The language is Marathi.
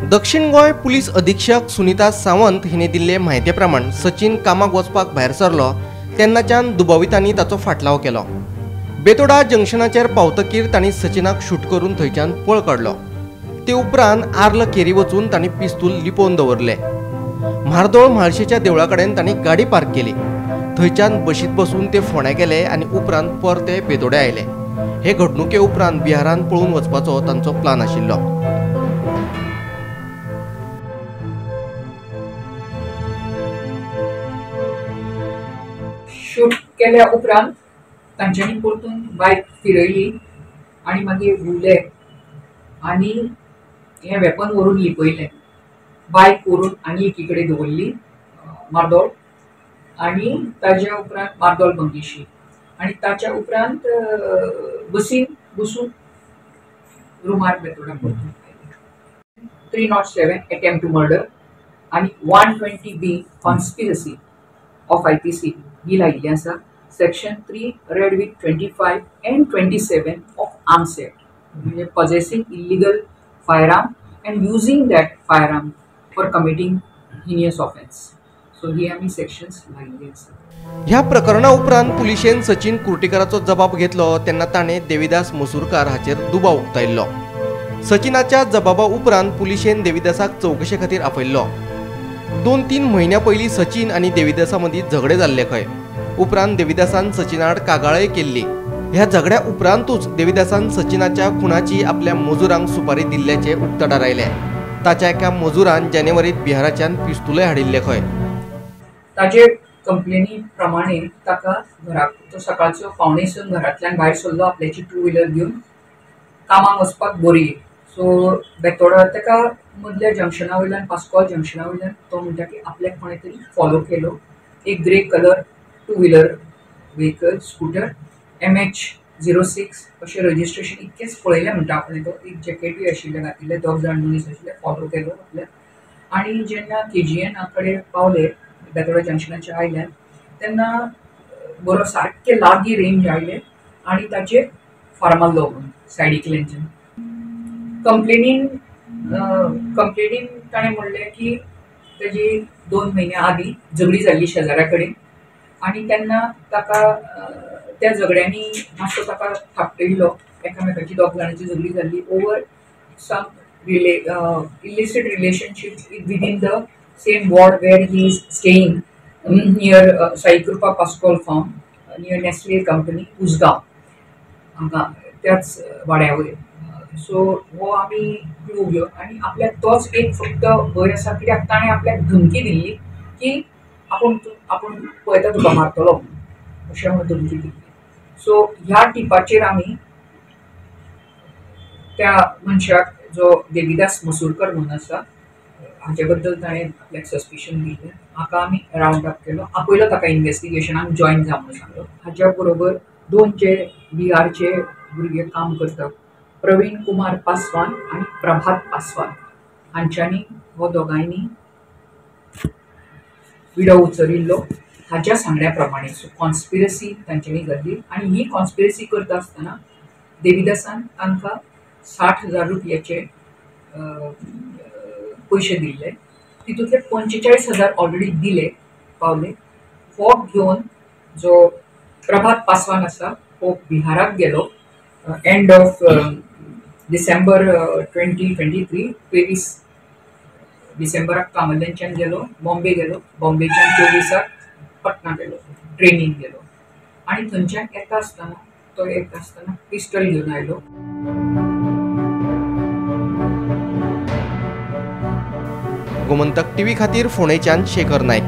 दक्षिण गोय पुलीस अधीक्षक सुनीता सावंत हिने दिल्ले माहितीप्रमाणे सचिन कामाक वचपाक भायर सरलो तेन्नाच्यान दुबावितांनी ताचो फाटलाव केलो। बेतोडा जंक्शनाचेर पावतकीर तांणी सचिनाक शूट करून थंयच्यान पळ काडलो। ते उपरांत आर्ल केरी वचून तांणी पिस्तूल लिपोवन दवरले। म्हार्दोळ म्हाळशेच्या देवळा कडेन तांणी गाडी पार्क केली। थंयच्यान बशीत बसून ते फोंड्या गेले आनी उपरांत परते बेतोडे आयले। हे घडणुके उपरांत बिहारांत पळून वचपाचो तांचो प्लान आशिल्लो। शूट केल्या उपरांत तांच्यांनी परतून बायक फिरयली आनी मागीर घुवले आनी हे वेपन व्हरून लिपयले। बायक व्हरून आनी एकी कडेन दवरली मार्दोळ आनी ताच्या उपरांत मार्दोळ मंगेशी आनी ताच्या उपरांत बसीन बसून रुमार बेतोडा परतून आयले। 307 अटेम्प्ट टू मर्डर आनी 120B कॉन्स्पिरसी ऑफ IPC ही लायिल्ली आसा। Section 3 read with 25 and 27 of arms act म्हणजे possessing illegal firearm and using that firearm for committing heinous offense. So ही आमी सेक्शन्स लायिल्ली आसा। ह्या प्रकरणा उपरांत पुलिशेन सचिन कुर्टीकाराचो जबाब घेतलो तेन्ना ताणें देविदास मसूरकार हाचेर दुबाव उक्तायल्लो। सचिनाच्या जबाबा उपरांत पुलिशेन देविदासाक चौकशे खातीर आपयल्लो। 2-3 म्हयन्यां पयलीं सचिन आनी देविदासा मदीं झगडे जाल्ले खंय। उपरांत देविदासान सचिनाड कागाळय केल्ली। ह्या झगड्या उपरांतूच देविदासान सचिनाच्या खुनाची आपल्या मजुरांक सुपारी दिल्ल्याचे उक्ताडार आयले। ताच्या एका मजुरान जानेवारीत बिहाराच्यान पिस्तूलय हाडिल्ले खंय। ताजे कंप्लेनी प्रमाणे ताका घराक तो सकाळचो 5:45 घरांतल्यान भायर सरलो आपल्याची 2 व्हिलर घेवन कामाक वचपाक बोरी। सो बेतोडा ताका मदल्या जंक्शना वयल्यान पास्कोल जंक्शना वयल्यान तो म्हणटा की आपल्याक कोणे तरी फॉलो केलो। एक grey colour 2 wheeler vehicle scooter MH06 अशें रजिस्ट्रेशन इतकेंच पळयलें म्हणटा आपणें तो। एक जॅकेटूय आशिल्लें घातिल्लें, 2 जाण मनीस आशिल्ले, फॉलो केलो आपल्याक। आनी जेन्ना KGN कडेन पावले बेतोडा जंक्शनाचेर आयल्यान तेन्ना बरो सारके लागीं रेंज आयले आनी ताचेर फार मारलो म्हणून सायडीकल्यानच्यान। कंप्लेनीन ताणें म्हणलें की ताजी 2 म्हयन्या आदीं झगडी जाल्ली शेजाऱ्या कडेन आनी तेन्ना ताका त्या झगड्यांनी मातसो ताका थापटयल्लो। एकामेकाची 2 जाणांची झगडी जाल्ली over some illicit relationship within the same ward where he is staying near Sai Krupa Paskol farm near Nestle company Usgaon हांगा त्याच वाड्या वयर। सो हो आमी क्लू घेवन आनी आपल्याक तोच एक फक्त भंय आसा कित्याक ताणें आपल्याक धमकी दिल्ली की आपूण पळयता तुका मारतलो अशें म्हणून धमकी दिल्ली। सो ह्या टिपाचेर आमी त्या मनशाक जो देविदास मसूरकर म्हणून आसा हाचे बद्दल ताणें आपल्याक सस्पिशन दिल्लें। हाका आमी रावंड अप केलो, आपयलो ताका इन्व्हेस्टिगेशनाक जॉयन जा म्हणून सांगलो। हाच्या बरोबर 2 जे बिहारचे भुरगे काम करतात, प्रवीण कुमार पासवान आनी प्रभात पासवान हांच्यांनी हो दोगांयनी विडो उचलिल्लो हाच्या सांगण्या प्रमाणे। सो कॉन्स्पिरसी तांच्यांनी जाल्ली आनी ही कॉन्स्पिरसी करता आसतना देविदासान तांकां 60,000 रुपयाचे पयशे दिल्ले। तितूंतले 45,000 ऑलरेडी दिले पावले। हो घेवन जो प्रभात पासवान आसा हो बिहाराक गेलो एंड ऑफ डिसेंबर 2023 23 डिसेंबराक कामल्यांच्यान गेलो, बॉम्बे गेलो, बॉम्बेच्यान 24 पटना गेलो, ट्रेनीन गेलो आनी थंयच्यान येता आसतना पिस्टल घेवन आयलो। गोमंतक टीव्ही खातीर फोंडेच्यान शेखर नायक।